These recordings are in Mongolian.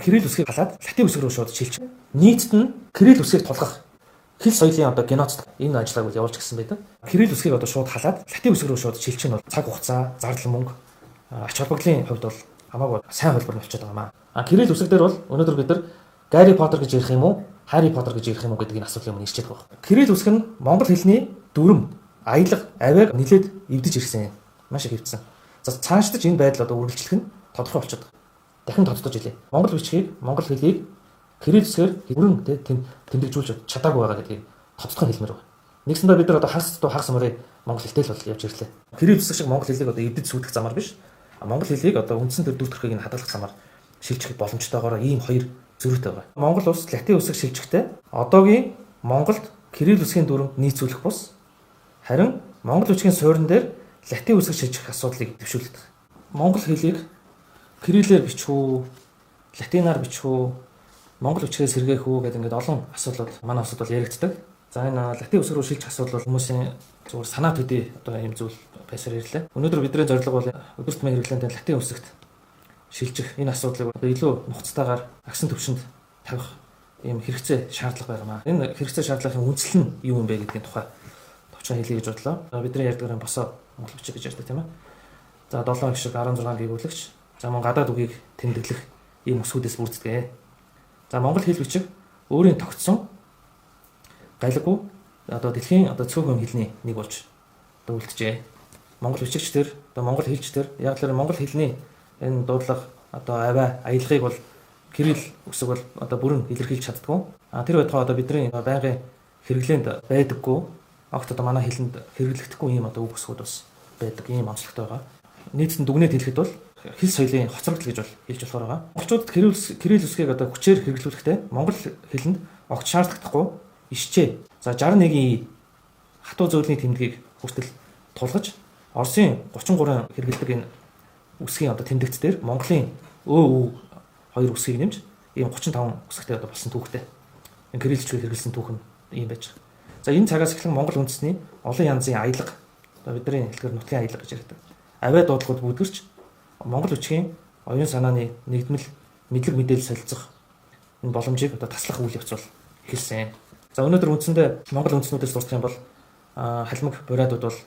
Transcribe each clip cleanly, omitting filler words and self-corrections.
Кирилл үсгийг халаад латин үсэг рүү шууд шилжих. Нийтэд нь Кирилл үсгийг тулгах хэл соёлын одоо геноцид энэ ажлыг бол явуулж гисэн байдаг. Кирилл үсгийг одоо шууд халаад латин үсэг рүү шууд шилжих нь бол цаг хугацаа, зардал мөнгө, ач холбогдлын хувьд бол хамаагүй сайн хөлбөр нь болчиход байгаа маа. Кирилл үсэг дээр бол өнөөдөр бид нар Гарри Поттер гэж ярих юм уу, Харри Поттер гэж ярих юм уу гэдэг энэ асуудлыг өмнө ирчээд байгаа. Кирилл үсэг нь монгол хэлний дүрм, аялга, авиаг нэлээд эвдэж ирсэн. Маш их эвдсэн. За цаашдаж энэ байдал одоо үргэлжлэх нь тодорхой болчиход байгаа. Дахин тодтож илээ. Монгол бичгийг, монгол хэлийг Кирилл үсгээр бүрэн тэмдэглэж чадаагүй байгаа гэдгийг тодтогхон хэлмээр байна. Нэгсэндээ бид нар одоо хагас мөрөө монгол хэлтэй л бол явж ирлээ. Кирилл үсэг шиг монгол хэлийг одоо эвдэж сүйдэх замаар биш. Монгол хэлийг одоо үндсэн төр дүр төрхийг нь хадгалах замаар шилжих боломжтойгоор ийм хоёр зөрүүтэй байгаа. Монгол улс латин үсэг шилжихдээ одоогийн Монголд Кирилл үсгийн дүрмд нийцүүлэх бус харин монгол үсгийн суурин дээр латин үсэг шилжих асуудлыг дэвшүүлдэг. Монгол хэлийг кириллээр бичих үү, латинаар бичих үү, монгол үчгээс сэргээх үү гэдэг ингээд олон асуудлууд манай улсад бол яригддаг. За энэ латин үсэг рүү шилжих асуудал бол хүмүүсийн зүгээр санаа төдий одоо ийм зүйл байсаар ирлээ. Өнөөдөр бидний зорилго бол өдөрт мэн хэрэглэнтэй латин үсэгт шилжих энэ асуудлыг илүү нухацтайгаар агсан төвшөнд тавих ийм хэрэгцээ шаардлага байна. Энэ хэрэгцээ шаардлагын үндэслэл нь юу юм бэ гэдгийн тухай товчхон хэлье гэж бодлоо. Бидний ярьдаг босоо монгол бичиг гэж ярьдаг тийм ээ. За 7 гişиг 16 гэгүүлэгч. За мөн гадаад үгийг тэмдэглэх ийм өсгүүдээс бүрддэг. За монгол хэл бичиг өөрийн тогтсон галгүй одоо дэлхийн одоо цөөхөн хэлний нэг болж одоо үлджээ. Монгол бичигчдэр одоо монгол хэлчдэр яг л монгол хэлний энэ дуудлага одоо аваа аялгыг бол Кирилл үсэг бол одоо бүрэн илэрхийлж чаддгүй. Тэр байтугай одоо бидний байнгын хэрэглээнд байдаггүй. Огт одоо манай хэлэнд хэрэглэгдэхгүй ийм одоо үг өсгүүд бас байдаг ийм онцлогтой байгаа. Нийтэд дүгнээд хэлэхэд бол хэл соёлын хоцрогдол гэж бол хэлж болохоор байгаа. Монголчууд Кирилл үсгийг одоо хүчээр хэрэглүүлэхдээ монгол хэлэнд огт шаардлагатахгүй ишчээ. За 61-ийн хатуу зөвлөлийн тэмдгийг хүртэл тулгаж Оросын 33 хэрэглэдэг энэ үсгийн одоо тэмдэгт дээр Монголын хоёр үсгийг нэмж ийм 35 үсэгтэй одоо болсон түүхтэй. Энэ Кирилл үсгийг хэрэглэсэн түүх нь ийм байж байгаа. За энэ цагаас эхлэн монгол үндэсний олон янзын аялга одоо бидний хэлгээр нутгийн аялга гэж ярьдаг. Авиа дуудлагууд бүдгэрч монгол үчгийн оюун санааны нэгдмэл мэдлэг мэдээлэл солилцох энэ боломжийг одоо таслах үйл явц бол эхэлсэн. За өнөөдөр үндсэндээ монгол үндснүүдээс дурсах юм бол халимаг буриадууд бол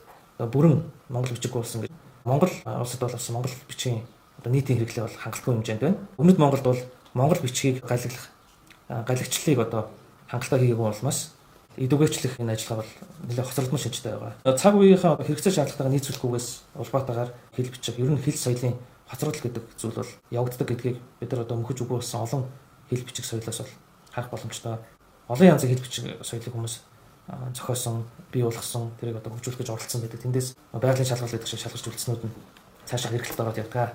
бүрэн монгол бичиг болсон гэж. Монгол улсад бол бас монгол бичгийн одоо нийтийн хэрэглээ бол хангалтгүй хэмжээнд байна. Өмнөд Монголд бол монгол бичгийг галагчлалыг одоо хангалттай хийгээгүй болмоос эдүгээчлэх энэ ажиллагаа бол нэлээд хоцрогдмол шинжтэй байгаа. Цаг үеийнхээ хэрэгцээ шаардлагатайгаа нийцүүлэхгүйгээс улбаатаагаар хэл бичиг ер нь хэл соёлын хоцрогдол гэдэг зүйл бол явагддаг гэдгийг бид нар одоо мөхөж үгүй болсон олон хэл бичиг соёлоос бол харах боломжтой. Олон янзын хэл бичиг соёлыг хүмүүс зохиосон, бий болгосон, тэрийг одоо хөгжүүлэх гэж оролцсон байдаг. Тэндээс байгалийн шалгалт гэдэг шиг шалгаж үлдснүүд нь цаашаа хэрэглэлд ороод явдаг.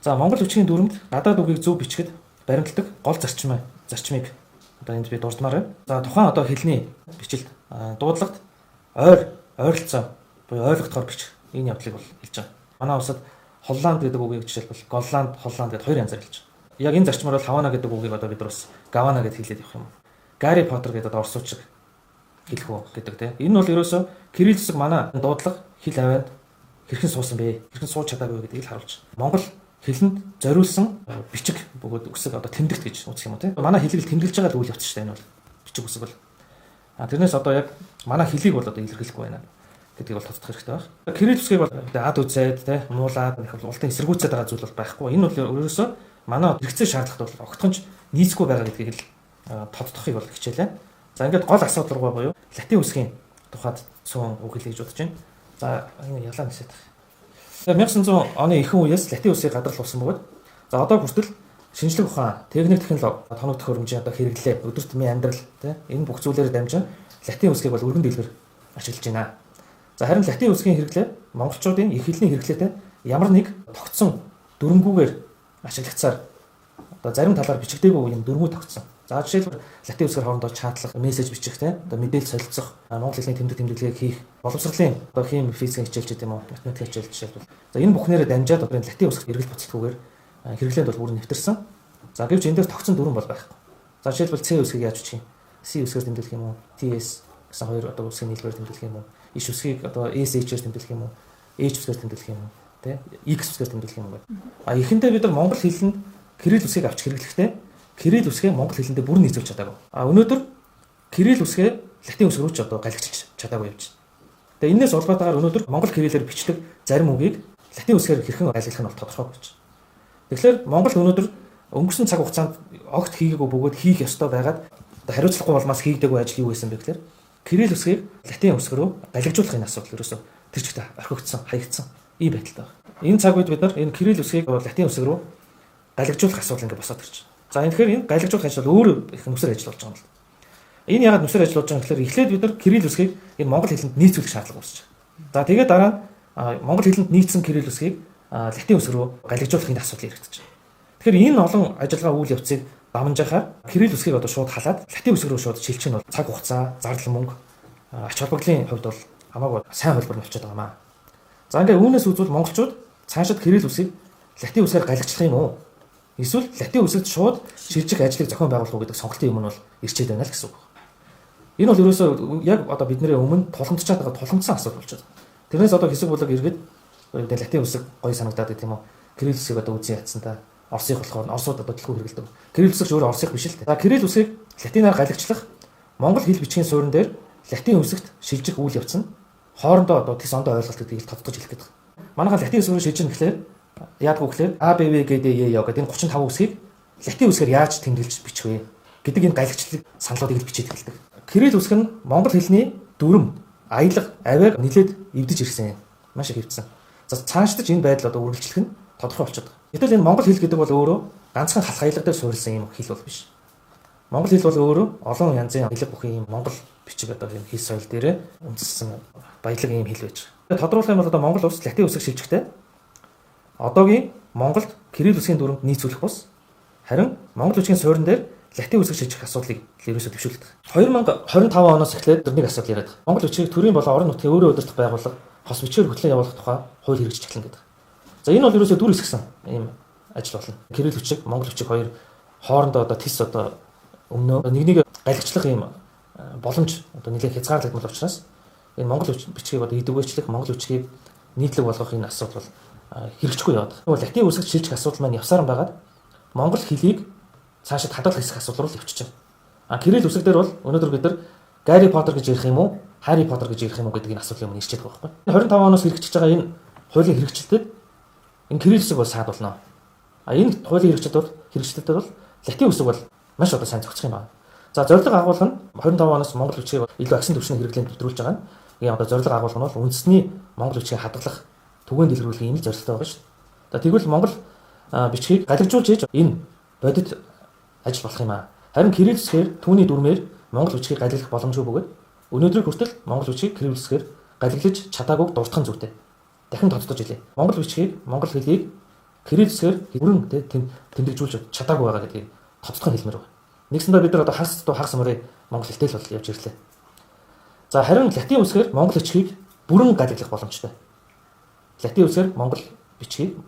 За монгол үчгийн дүрмд гадаад үгийг зөв бичгэд баримтлагдаг гол зарчмыг одоо энд би дурдмаар байна. За тухайн одоо хэлний бичлэлд дуудлагад ойролцоо буюу ойлгохоор бичих энэ явдлыг бол хэлж байгаа. Манай улсад Холланд гэдэг үгийг жишээлбэл Голланд, Холланд гэдэг хоёр янзаар хэлж байгаа. Яг энэ зарчмаар бол Хавана гэдэг үгийг одоо бид бас Гавана гэж хэлээд явах юм. Гарри Поттер гэдэг одоо орсууч хэлэх үү гэдэг тийм. Энэ бол ерөөсөө Кирилл үсэг манай дуудлага хэл аваад хэрхэн суусан бэ? Хэрхэн сууж чадаагүй гэдгийг л харуулж. Монгол хэлэнд зориулсан бичиг бөгөөд үсэг одоо тэмдэгт гэж үзэх юм уу тийм. Манай хэлийг тэмдэглэж байгаа үйл явц шүү дээ энэ бол бичиг үсэг бол. Тэрнээс одоо яг манай хэлийг бол одоо илэрхийлэхгүй байна гэдгийг бол тодтох хэрэгтэй байна. Кирилл үсгийг бол ад үзээд тийм муулаад ултан эсэргүүцээд байгаа зүйл бол байхгүй. Энэ бол ерөөсөө манай хэрэгцээ шаардлагат бол огтхонч нийцгүй байгаа гэдгийг л тодтохыг бол хичээлээ. За ингээд гол асуудал руу буюу латин үсгийн тухайд цөөн үг хэлье гэж бодож байна. За энэ ялаа нисээд. 1900 оны ихэнх үеэс латин үсгийг гадарлуулсан бөгөөд за одоо хүртэл шинжлэх ухаан, техник технологи, тоног төхөөрөмжийн одоо хэрэглээ, өдөр тутмын амьдрал тийм энэ бүх зүйлээр дамжин латин үсгийг бол өргөн дэлгэр ашиглаж байна. За харин латин үсгийн хэрэглээ монголчуудын их хэлний хэрэглээтэй ямар нэг тогтсон дүрмгүйгээр ашиглагдсаар одоо зарим талаар бичигдээгүй юм дүрмүү тогтсон. За жишээлбэл латин үсгээр хоорондоо чатлах, мессеж бичих тийм одоо мэдээлэл солилцох, монгол хэлний тэмдэглэгийг хийх, боловсролын одоо хим физикийн хичээлч гэдэг юм уу, математикийн хичээл жишээлбэл. За энэ бүхнээрээ дамжаад одоо латин үсгт эргэл буцалтгүйгээр хэрэглээнд бол бүр нэвтэрсэн. За гэвч энэ дээр тогтсон дүрм бол байхгүй. За жишээлбэл C үсгийг яаж бичих юм? C үсгээр тэмдэглэх юм уу? TS гэсэн хоёр одоо үсгийн нийлбэр тэмдэглэх юм уу? Иш үсгийг одоо SH-ээр тэмдэглэх юм уу? H үсгээр тэмдэглэх юм уу? Тэ? X үсгээр тэмдэглэх юм уу? Эхэндээ бид нар монгол хэлэнд кирилл үсгийг авч хэрэглэхдээ кирилл үсгээ монгол хэлэндээ бүрэн нийцүүлж чадаагүй. Өнөөдөр кирилл үсгээ латин үсэг рүү ч одоо галигчилж чадаагүй явж байна. Тэгээ энэс улбатаагаар өнөөдөр монгол кириллээр бичдэг зарим үгийг латин үсгээр хэрхэн айлгах нь бол тодорхой болж байна. Тэгэхээр Монгол өнөөдөр өнгөрсөн цаг хугацаанд огт хийгээгүй бөгөөд хийх ёстой байгаад хариуцлагагүй болмоос хийгдэггүй ажил юу байсан бэ гэхээр кирилл үсгийг латин үсэг рүү галигжуулахын асуудал ерөөсөө тэр чигтээ орхигдсон, хаягдсан ийм байдалтай байна. Энэ цаг үед бид нар энэ кирилл үсгийг латин үсэг рүү галигжуулах асуудал ингээд босоод ирж байна. За тэгэхээр энэ галигжуулах ажил өөр их нүсэр ажил болж байгаа юм л. Энэ яагаад нүсэр ажил болж байгаа юм гэхээр эхлээд бид нар кирилл үсгийг энэ монгол хэлэнд нийцүүлэх шаардлага үүсэж байна. За тэгээд дараа нь монгол хэлэнд нийцсэн кирилл үсгийг латин үсэг рүү галигжуулахын асуудал яригдчихэж байна. Тэгэхээр энэ олон ажиллагаа үйл явцыг дамжихаар кирилл үсгийг одоо шууд халаад латин үсэг рүү шууд шилжих нь бол цаг хугацаа, зардал мөнгө, ач холбогдлын хувьд бол хамаагүй сайн хөлбөр болчиход байгаа маа. За ингээд үүнээс үзвэл монголчууд цаашид кирилл үсгийг латин үсгээр галигчлах юм уу? Эсвэл латин үсэгт шууд шилжих ажлыг зохион байгуулах уу гэдэг сонголтын юм нь бол ирчээд байна л гэсэн үг. Энэ бол ерөөсөө яг одоо бидний өмнө тулгамдчаад байгаа тулгамдсан асуудал болчиход байна. Тэрнээс одоо хэсэг бүлэг иргэд латин үсэг гоё санагдаад байт юм уу? Кирилл үсгийг одоо үзэн ятсан та Оросыг болохоор Оросууд одоо дэлгүүр хэрэглэдэг. Кирилл үсэг өөрөө Оросыг биш л дээ. За кирилл үсгийг латинаар галигчлах монгол хэл бичгийн суурин дээр латин үсэгт шилжих үйл явц нь хоорондоо одоо тис ондоо ойлголт гэдгийг тодтогч хэлэх гэдэг. Манайха латин үсгээр шилжих гэхлээр яадгүй гэхлээр А Б В Г Д Е гэдэг энэ 35 үсгийг латин үсгээр яаж тэмдэглэж бичих вэ гэдэг энэ галигчлалыг саналуудыг л бичиж хэлдэг. Кирилл үсэг нь монгол хэлний дүрм, аялга, авиаг нэлээд эвдэж ирсэн. Маш их эвдсэн. За цаашдаж энэ байдал одоо үргэлжлэх нь тодорхой болчиход байгаа. Гэтэл энэ монгол хэл гэдэг бол өөрөө ганцхан халах аялга дээр суурилсан юм хэл бол биш. Монгол хэл бол өөрөө олон янзын аялга бүхий юм монгол бичиг одоо юм хэл соёл дээр үндэссэн баялаг юм хэл байж байгаа. Тодруулах юм бол одоо монгол улс латин үсэг шилжихдээ одоогийн Монголд кирилл үсгийн дүрмд нийцүүлэх бус харин монгол бичгийн суурин дээр латин үсэг шилжих асуудлыг ерөөсөө төвшүүлдэг. 2025 оноос эхлээд нэг асуудал яриад байгаа. Монгол бичгийг төрийн болон орон нутгийн өөрөө удирдах байгууллага хос бичгээр хөтлөн явуулах тухай хууль хэрэгжиж эхэлнэ гэдэг. За энэ бол ерөөсөө дүр хэсгсэн ийм ажил болно. Кирилл бичиг, монгол бичиг хоёр хоорондоо одоо тис одоо өмнөө нэг галигчлах ийм боломж одоо нэлээд хязгаарлагдмал учраас энэ монгол бичгийг одоо идэвхжүүлэх, монгол бичгийг нийтлэг болгох энэ асуудал бол хэрэгжихгүй яваад. Тэгвэл латин үсэгт шилжих асуудал маань явсаар байгаад монгол хэлийг цаашид хадгалах хэсэг асуудал руу явчихж байна. Кирилл үсэг дээр бол өнөөдөр бид нар Гарри Поттер гэж ярих юм уу, Харри Поттер гэж ярих юм уу гэдэг энэ асуудлыг мөн ирчээд байгаа байхгүй. 25 оноос хэрэгжиж байгаа энэ хуулийн хэрэгжилтэд энэ кирилл үсэг бол саад болно. Энэ хуулийн хэрэгжилтэд бол латин үсэг бол маш одоо сайн зохицох юм байна. За зорилго агуулга нь 25 оноос монгол бичгийг илүү агсан түвшний хэрэглээнд нэвтрүүлж байгаа нь. Энэ одоо зорилго агуулга нь бол үндэсний монгол бичгийг хадгалах, түгээн дэлгэрүүлэх ийм л зорилготой байгаа шүү дээ. За тэгвэл монгол бичгийг галигжуулж ийж энэ бодит ажил болох юм аа. Харин кирилл үсгээр түүний дүрмээр монгол бичгийг галиглах боломжгүй бөгөөд өнөөдрийг хүртэл монгол бичгийг кирилл үсгээр галиглаж чадаагүйг дурдах нь зүйтэй. Дахин тодтож илээ. Монгол бичгийг, монгол хэлийг кирилл үсгээр бүрэн тэмдэглэж чадаагүй байгаа гэдгийг тодтогхон хэлмээр байна. Нэгсэндээ бид нар одоо хагас мөрөө монгол хэлтэй л бол явж ирлээ. За харин латин үсгээр монгол бичгийг бүрэн галиглах боломжтой. Латин үсгээр монгол бичгийг,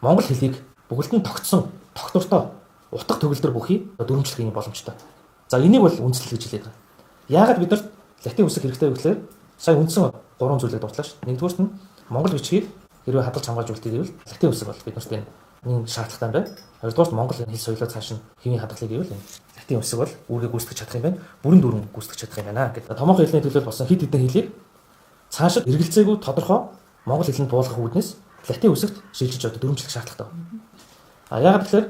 монгол хэлийг бүгд нь тогтсон, тогтвортой утга төгөлдөр бүхий дүрмжлэх юм боломжтой. За энийг бол үндэслэл гэж хэлээд байгаа. Яагаад бид нар латин үсэг хэрэгтэй вэ гэхээр сая үндсэн 3 зүйлийг дурдлаа шүү. Нэгдүгээрт нь монгол бичгийг хэрвээ хадгалж хамгаалж үлдээе гэвэл латин үсэг бол бид нарт энэ шаардлагатай байна. Хоёрдугаарт монгол хэл соёлоо цааш нь хэвийн хадгалыг гэвэл энэ латин үсэг бол үүргээ гүйцэтгэж чадах юм байна. Бүрэн дүрм гүйцэтгэж чадах юм байна гэдэг. Томоохон хэлний төлөөлөл болсон хэд хэдэн хэлийг цаашид эргэлзээгүй тодорхой монгол хэлэнд буулгах үүднээс латин үсэгт шилжиж одоо дүрмжлэх шаардлагатай байна. Яагаад гэхээр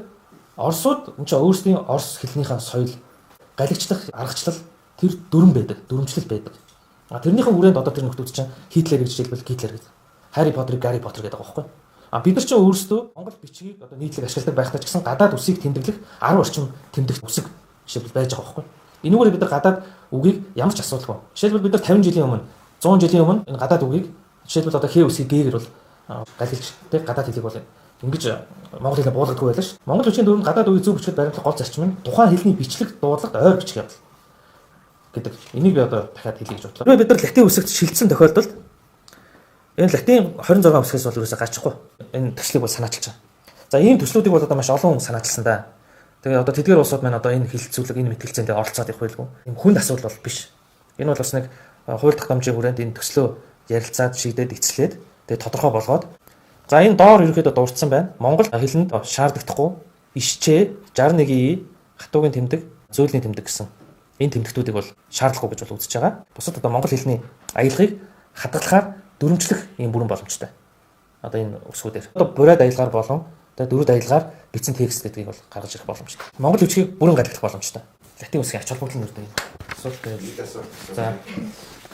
Оросууд энэ ч өөрсдийн орос хэлнийхээ соёл, галигчлах, аргачлал тэр дүрм байдаг, дүрмжлэл байдаг. Тэрнийхэн хүрээнд одоо тэр нөхдүүд чинь Хитлер гэж жишээлбэл Гитлер гэдэг. Харри Поттерыг Гарри Поттер гэдэг байгаа байхгүй. Бид нар чинь өөрсдөө монгол бичгийг одоо нийтлэг ашигладаг байхдаа ч гэсэн гадаад үсгийг тэмдэглэх 10 орчим тэмдэгт үсэг жишээлбэл байж байгаа байхгүй. Энүүгээр бид нар гадаад үгийг ямар ч асуудалгүй. Жишээлбэл бид нар 50 жилийн өмнө, 100 жилийн өмнө энэ гадаад үгийг жишээлбэл одоо хээ үсгийг гээгээр бол галилж тэг гадаад хэлийг бол ингэж монгол хэлээр буулгадаггүй байлаа ш. Монгол бичгийн дүрм гадаад үгийг зөв бичгээд баримтлах гол зарчим нь тухайн хэлний бичлэг дуудлагад ойр бичих явдал гэдэг. Энийг би одоо дахиад хэлье гэж бодлоо. Бид нар латин үсэгт шилжсэн тохиолдолд энэ латин 26 үсгээс бол ерөөсөй гарчихгүй. Энэ төслийг бол санаачилж байгаа. За ийм төслүүдийг бол одоо маш олон хүн санаачилсан да. Тэгээ одоо тэдгээр улсууд маань одоо энэ хилцүүлэг, энэ мэтгэлцээнд оролцоод явах байлгүй. Ийм хүнд асуудал бол биш. Энэ бол бас нэг хууль тогтоомжийн хүрээнд энэ төслөө ярилцаад шийдээд эцлээд тэгээ тодорхой болгоод за энэ доор ерөөхдөө дурдсан байна. Монгол хэлэнд шаардлагатахгүй ишчээ, 61И, хатуугийн тэмдэг, зөөлний тэмдэг гэсэн энэ тэмдэгтүүдийг бол шаардлагагүй гэж бол үзэж байгаа. Бусад одоо монгол хэлний аялгыг хадгалахаар дүрмжлэх ийм бүрэн боломжтой. Одоо энэ үсгүүдээр. Одоо бурайд аялгаар болон одоо дөрвөд аялгаар бичсэн текст гэдгийг бол гаргаж ирэх боломжтой. Монгол үгсийг бүрэн гадаглах боломжтой. Латин үсгийн ач холбогдол нь юу вэ? За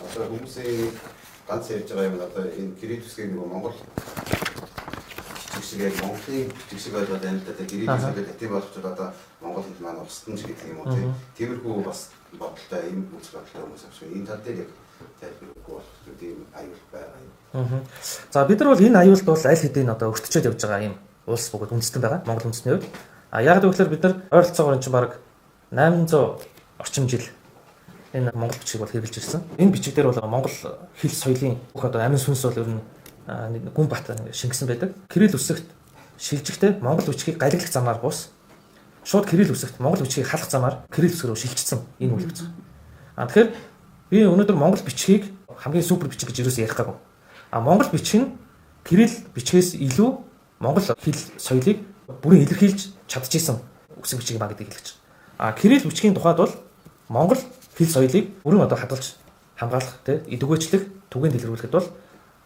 одоо хүмүүсийн ганц ярьж байгаа юм нь одоо энэ кирилл үсгийг нэг монгол бичиг шиг яг монголын бичиг шиг ойлгоод байна л да. Кирилл үсгээр латин болгочод одоо монгол хэл маань устдамж гэдэг юм уу тийм. Тиймэрхүү бас бодолтой ийм үзэл бодолтой хүмүүс авчих. Энэ тал дээр яг тайлбарлахгүй болох тийм аюул байгаа юм. За бид нар бол энэ аюулд бол аль хэдийн одоо өртөчөөд явж байгаа юм улс бүгд үндэстэн байгаа. Монгол үндэстний хувьд. Яг гэвэл бид нар ойролцоогоор энэ чинь баг 800 орчим жил энэ монгол бичгийг бол хэрэгжилж ирсэн. Энэ бичиг дээр бол монгол хэл соёлын бүх одоо амин сүнс бол ер нь гүн бат шингэсэн байдаг. Кирилл үсэгт шилжихдээ монгол бичгийг галиглах замаар бус шууд кирилл үсэгт монгол бичгийг халах замаар кирилл үсэг рүү шилжчихсэн энэ үйл явц. Тэгэхээр би өнөөдөр монгол бичгийг хамгийн супер бичиг гэж юусоо ярих гаагүй. Монгол бичиг нь кирилл бичгээс илүү монгол хэл соёлыг бүрэн илэрхийлж чадчихсан үсэг бичиг ба гэдгийг хэлж байгаа. Кирилл бичгийн тухайд бол монгол хэл соёлыг бүрэн одоо хадгалж хамгаалах тий эдүгээчлэх түгээн дэлгэрүүлэхэд бол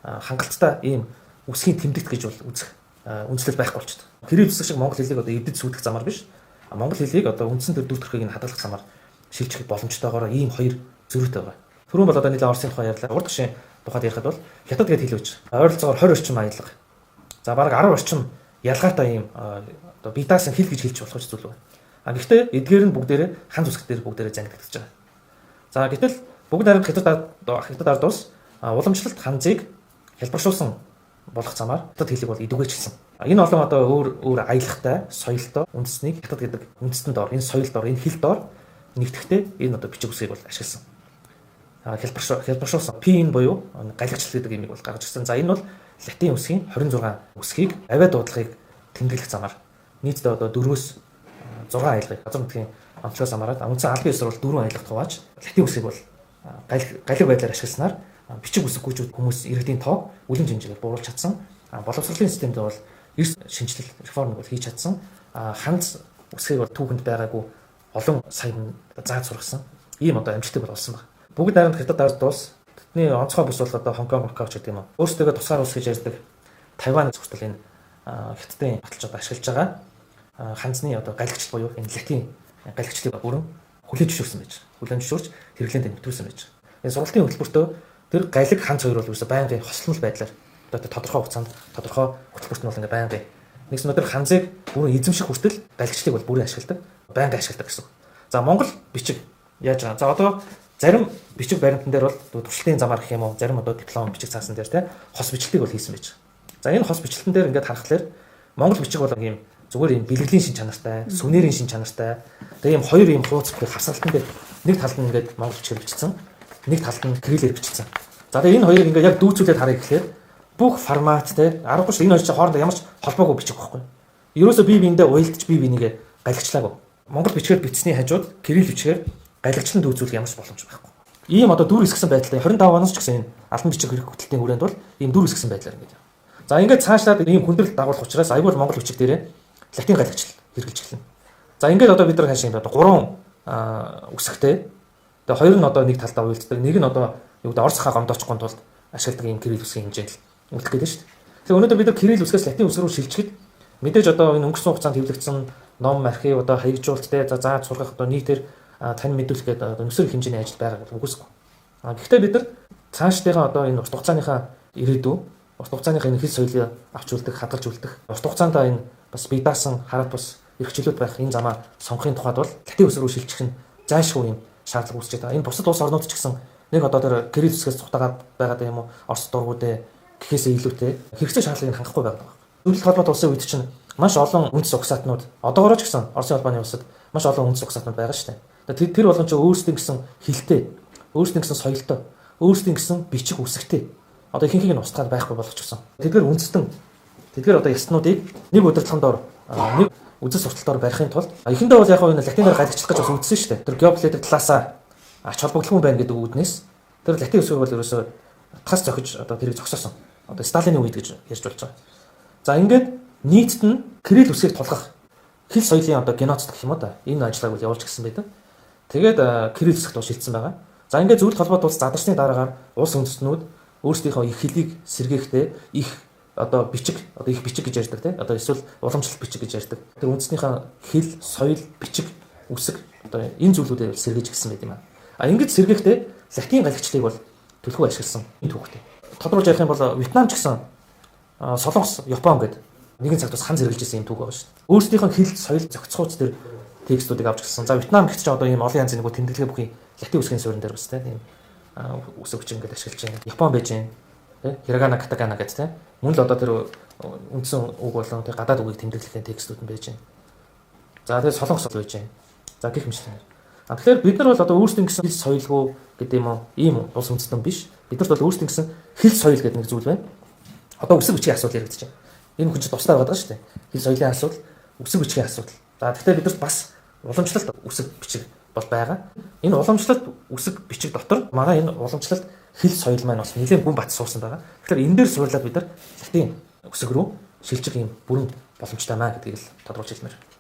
хангалттай ийм үсгийн тэмдэгт гэж бол үзэх үндслэл байхгүй болчихдог. Кирилл үсэг шиг монгол хэлийг одоо эвдэд сүйтгэх замаар биш. Монгол хэлийг одоо үндсэн төр дүр төрхийг нь хадгалах замаар шилжих боломжтойгоор ийм хоёр зөрүүтэй байгаа. Түрүүн бол одоо нийлээ Оросын тухай ярьлаа. Урд гişийн тухайд ярихад бол хятад гэдээ хэлвэж ойролцоогоор 20 орчим аялга. За бараг 10 орчим ялгаатай ийм одоо бие даасан хэл гэж хэлж болох зүйл байна. Гэхдээ эдгээр нь бүгдээрээ хан зүсгт дээр бүгдээрээ зангидагдаж байгаа. За гэтэл бүгд арга хятад ард улс уламжлалт ханзыг хэлбэршүүлсэн болох замаар хятад хэлийг бол эдүгээчилсэн. Энэ олон одоо өөр аялахтай, соёлтой үндэснийг хятад гэдэг үндэстэн доор, энэ соёл доор, энэ хэл доор нэгтгэхдээ энэ одоо бичиг үсгийг бол ашигласан. Хэлбэршүүлсэн. Пин буюу галигчлал гэдэг имийг бол гаргаж ирсэн. За энэ бол латин үсгийн 26 үсгийг авиа дуудлагыг тэмдэглэх замаар нийтдээ одоо 4-өөс 6 аялгыг газар нутгийн онцлогоос хамаарат үндсэн албан ёсоор бол 4 аялгад хувааж латин үсгийг бол галиг байдлаар ашигласнаар бичиг үсэггүйчүүд хүмүүс иргэдийн тоо үлэн хэмжээгээр бууруулж чадсан. Боловсролын системд бол эрс шинжилэл реформыг бол хийж чадсан. Ханц үсгийг бол түүхэнд байгаагүй олон сая зааж сургасан. Ийм одоо амжилттай болсон байна. Бүгд найрамд хятад ард улс тэдний онцгой бүс бол одоо Хонконг, Макао ч гэдэг юм уу. Өөрсдөө тусгаар улс гэж ярьдаг Тайван зөвхөн энэ хятадын баталчууд ашиглаж байгаа. Ханцны одоо галигчл буюу энэ латин галигчлыг бүрэн хүлээн зөвшөөрсөн байж. Хүлээн зөвшөөрч хэрэглээнд нэвтрүүлсэн байж. Энэ сургалтын хөтөлбөртөө тэр галиг ханц хоёр бол ерөөсөй байнгын хослол байдлаар одоо тодорхой хугацаанд тодорхой хөтөлбөрт нь бол ингээ байнгын нэгс өнөдөр ханзыг бүрэн эзэмших хүртэл галигчлыг бол бүрэн ашигладаг, байнга ашигладаг гэсэн. За Монгол бичиг яаж байгаа. За одоо зарим бичиг баримтан дээр бол туршилтын замаар гэх юм уу, зарим одоо диплом бичиг цаасан дээр те хос бичлэлийг бол хийсэн байж. За энэ хос бичлэлтэн дээр ингээд харахад Монгол бичиг бол ийм зүгээр ийм бэлгэлийн шин чанартай, сүнэрийн шин чанартай. Тэгээ ийм хоёр ийм хууц бүхэл хавсгалтан дээр нэг талд нь ингээд монгол бичгээр бичсэн, нэг талд нь кириллээр бичсэн. За тэгээ энэ хоёрыг ингээд яг дүүцүүлээд харъя гэхлээр бүх формат те аргагүй шүү. Энэ хоёр чинь хоорондоо ямар ч холбоогүй бичих байхгүй. Ерөөсөө бие биендээ уялдаж бие бинийгээ галигчлаагүй. Монгол бичгээр бичсний хажууд кирилл бичгээр галигчлан дүүцүүлэх ямар ч боломж байхгүй. Ийм одоо дүр хэсгсэн байдлаа 25 оноос ч гэсэн энэ албан бичиг хэрэг хөтөлтийн хүрээнд бол ийм дүр хэсгсэн байдлаар ингээд. За ингээд цаашлаад ийм хүндрэлт дагуулах учраас аюул монгол бичиг дээрээ латин галигчл хэрэгжилж эхэлнэ. За ингээд одоо бид нар хаашаа юм одоо 3 үсгтэй. Тэгээ хоёр нь одоо нэг талдаа уялддаг. Нэг нь одоо юу гэдэг орос хаа гомдоочихгүй тулд ашигладаг ийм кирилл үсгийн хэмжээнд л үлдэх гэдэг шүү дээ. Тэгэхээр өнөөдөр бид нар кирилл үсгээс латин үсэг рүү шилжихэд мэдээж одоо энэ өнгөрсөн хугацаанд хэвлэгдсэн ном, архив одоо хаягжуулттай за зааж сургах одоо нийтээр тань мэдүүлэх гэдэг одоо нөхцөл хэмжээний ажил байгаа гэж үгүйсэхгүй. Гэхдээ бид нар цаашдынхаа одоо энэ урт хугацааныхаа ирээдүй, урт хугацааныхаа энэ хэл соёлыг авч үлдэх, хадгалж үлдэх, урт хугацаанд энэ бас бие даасан хараад бас эрхчлүүд байх энэ замаа сонгохын тухайд бол латин үсэг рүү шилжих нь зайлшгүй юм шаардлага үүсэж байгаа. Энэ бусад улс орнууд ч гэсэн нэг одоо тэр кирилл үсгээс цухтагаад байгаа юм уу? Орос дургуудээ гэхээсээ илүүтэй хэрэгцээ шаардлагыг хангахгүй байгаа. Зөвлөлт холбоот улсын үед чинь маш олон үндэс угсаатнууд одоогоор ч гэсэн Оросын улбаны улсад маш олон үндэс угсаатнууд байгаа шүү дээ. Тэр болгон ч өөрсдийн гэсэн хэлтэй, өөрсдийн гэсэн соёлтой, өөрсдийн гэсэн бичиг үсгтэй одоо ихэнхийг нь устгаад байхгүй болгочихсон. Тэдгээр үндэстэн тэдгээр одоо ястнуудыг нэг удирдлагын доор нэг үзэл сурталтаар барихын тулд эхэндээ бол яг энэ латинаар галигчлах гэж бас үзсэн шүү дээ. Тэр геополитик талаасаа ач холбогдолгүй байна гэдэг үүднээс тэр латин үсгийг бол ерөөсөө тас зохиж одоо тэрийг зогсоосон. Одоо Сталины үед гэж ярьж болж байгаа. За ингээд нийтд нь кирилл үсгийг тулгах хэл соёлын одоо геноцид гэх юм уу та. Энэ ажлыг бол явуулж гисэн байдаг. Тэгээд Кирилл зэсгт шилжсэн байгаа. За ингээд зөвлөлт холбоот улс задарсны дараагаар улс үндэстнүүд өөрсдийнхөө их хэлийг сэргээхдээ их одоо их бичиг гэж ярьдаг тийм одоо эсвэл уламжлалт бичиг гэж ярьдаг. Тэр үндэснийхээ хэл, соёл, бичиг, үсэг одоо энэ зүйлүүдээр сэргээж гисэн байт юм аа. А ингэж сэргээхдээ латин гаригчлалыг бол төлхөө ашигласан энэ түүхтэй. Тодорхойлж ярих юм бол Вьетнам ч гэсэн Солонгос, Япон гэдэг нэгэн цагт бас хан зэрэглэжсэн юм түүх байгаа шүү дээ. Өөрсдийнх нь хэл, соёл, зохицохуйц төр текстүүдийг авч гисэн. За Вьетнам гэхдээ одоо ийм олон янзын нэг тэмдэглэгээ бүхий латин үсгийн суурин дээр бас тийм үсэг хүч ингээд ашиглаж байна. Япон байж байна. Тэ хирагана, катакана гэдэг тийм. Мөн л одоо тэр үндсэн үг болон тэр гадаад үгийг тэмдэглэхийн текстүүд нь байж байна. За тэгээд Солонгос байж байна. За гэх мэтлэн. Тэгэхээр бид нар бол одоо өөрсдийн гэсэн хэл соёлгүй гэдэг юм уу? Ийм улс үндэстэн биш. Бидэрт бол өөрсдийн гэсэн хэл соёл гэдэг нэг зүйл байна. Одоо үсэг бичгийн асуудал яригдчихэв. Энэ хүн чинь тусдаа байгаа шүү дээ. Хэл соёлын асуудал, үсэг бичгийн асуудал. За тэгэхээр бидэрт бас уламжлалт үсэг бичиг бол байгаа. Энэ уламжлалт үсэг бичиг дотор манай энэ уламжлалт хэл соёл маань бас нэлээд гүн бат суусан байгаа. Тэгэхээр энэ дээр суурлаад бид нар латин үсэг рүү шилжих юм бүрэн боломжтой маа гэдгийг л тодруулж хэлмээр.